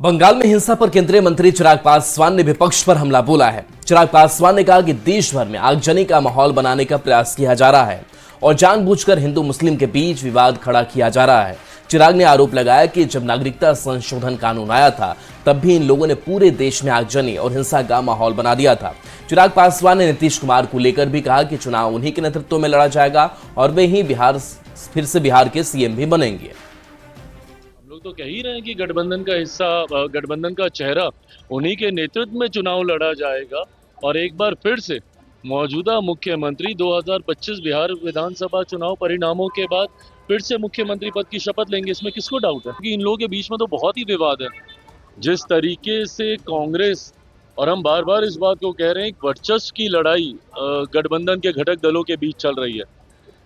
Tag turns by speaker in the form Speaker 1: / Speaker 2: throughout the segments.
Speaker 1: बंगाल में हिंसा पर केंद्रीय मंत्री चिराग पासवान ने विपक्ष पर हमला बोला है। चिराग पासवान ने कहा कि देश भर में आगजनी का माहौल बनाने का प्रयास किया जा रहा है और जानबूझकर हिंदू मुस्लिम के बीच विवाद खड़ा किया जा रहा है। चिराग ने आरोप लगाया कि जब नागरिकता संशोधन कानून आया था तब भी इन लोगों ने पूरे देश में आगजनी और हिंसा का माहौल बना दिया था। चिराग पासवान ने नीतीश कुमार को लेकर भी कहा कि चुनाव उन्हीं के नेतृत्व में लड़ा जाएगा और वे ही फिर से बिहार के सीएम भी बनेंगे।
Speaker 2: लोग तो कह ही रहे हैं कि गठबंधन का हिस्सा, गठबंधन का चेहरा उन्हीं के नेतृत्व में चुनाव लड़ा जाएगा और एक बार फिर से मौजूदा मुख्यमंत्री 2025 बिहार विधानसभा चुनाव परिणामों के बाद फिर से मुख्यमंत्री पद की शपथ लेंगे। इसमें किसको डाउट है कि इन लोगों के बीच में तो बहुत ही विवाद है। जिस तरीके से कांग्रेस, और हम बार बार इस बात को कह रहे हैं, वर्चस्व की लड़ाई गठबंधन के घटक दलों के बीच चल रही है।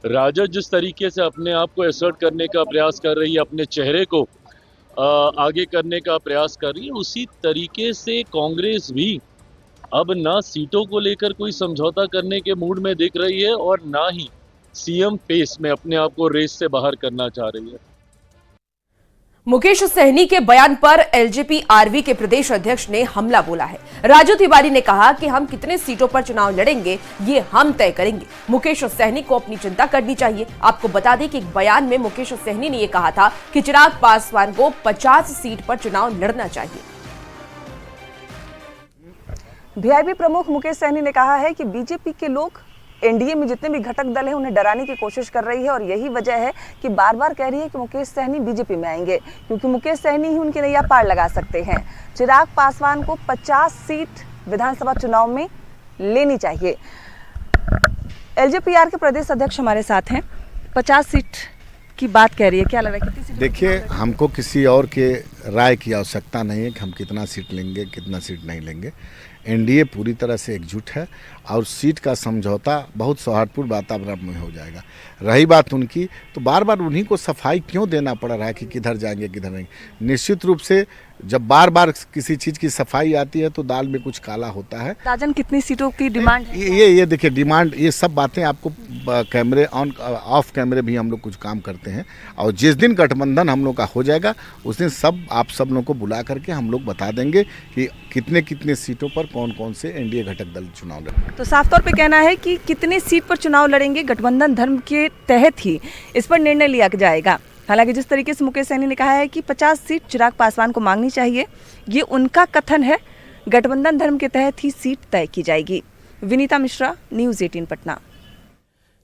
Speaker 2: राजद जिस तरीके से अपने आप को एसर्ट करने का प्रयास कर रही है, अपने चेहरे को आगे करने का प्रयास कर रही है, उसी तरीके से कांग्रेस भी अब ना सीटों को लेकर कोई समझौता करने के मूड में दिख रही है और ना ही सीएम पेस में अपने आप को रेस से बाहर करना चाह रही है।
Speaker 3: मुकेश सहनी के बयान पर एलजेपी आरवी के प्रदेश अध्यक्ष ने हमला बोला है। राजू तिवारी ने कहा कि हम कितने सीटों पर चुनाव लड़ेंगे ये हम तय करेंगे। मुकेश सहनी को अपनी चिंता करनी चाहिए। आपको बता दें कि एक बयान में मुकेश सहनी ने यह कहा था कि चिराग पासवान को 50 सीट पर चुनाव लड़ना चाहिए।
Speaker 4: वीआईपी प्रमुख मुकेश सहनी ने कहा है कि बीजेपी के लोग एनडीए में जितने भी घटक दल हैं उन्हें डराने की कोशिश कर रही है और यही वजह है कि बार बार कह रही है कि मुकेश सहनी बीजेपी में आएंगे, क्योंकि मुकेश सहनी ही उनकी नैया पार लगा सकते हैं। चिराग पासवान को 50 सीट विधानसभा चुनाव में लेनी चाहिए। एलजेपीआर के प्रदेश अध्यक्ष हमारे साथ हैं। 50 सीट की बात कह रही है, क्या लग रहा है कितनी सीट?
Speaker 5: देखिए, हमको किसी और के राय की आवश्यकता नहीं है कि हम कितना सीट लेंगे, कितना सीट नहीं लेंगे। एनडीए पूरी तरह से एकजुट है और सीट का समझौता बहुत सौहार्दपूर्ण वातावरण में हो जाएगा। रही बात उनकी, तो बार बार उन्हीं को सफाई क्यों देना पड़ रहा है कि किधर जाएंगे किधर नहीं। निश्चित रूप से जब बार बार किसी चीज़ की सफाई आती है तो दाल में कुछ काला होता है।
Speaker 4: राजन, कितनी सीटों की डिमांड है?
Speaker 5: ये देखिए, डिमांड, ये सब बातें आपको कैमरे ऑन ऑफ कैमरे भी हम लोग कुछ काम करते हैं और जिस दिन गठबंधन हम लोग का हो जाएगा उस दिन आप सब लोगों को बुला करके हम लोग बता देंगे कि कितने कितने सीटों पर कौन कौन से एनडीए घटक दल चुनाव लड़ेंगे।
Speaker 4: तो साफ तौर पे कहना है कि कितने सीट पर चुनाव लड़ेंगे गठबंधन धर्म के तहत ही इस पर निर्णय लिया जाएगा। हालांकि जिस तरीके से मुकेश सहनी ने कहा है कि 50 सीट चिराग पासवान को मांगनी चाहिए, ये उनका कथन है। गठबंधन धर्म के तहत ही सीट तय की जाएगी। विनीता मिश्रा, न्यूज़ 18 पटना।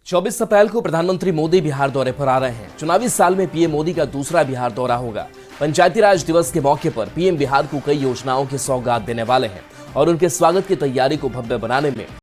Speaker 1: 24 अप्रैल को प्रधानमंत्री मोदी बिहार दौरे पर आ रहे हैं। चुनावी साल में पीएम मोदी का दूसरा बिहार दौरा होगा। पंचायती राज दिवस के मौके पर पीएम बिहार को कई योजनाओं की सौगात देने वाले हैं और उनके स्वागत की तैयारी को भव्य बनाने में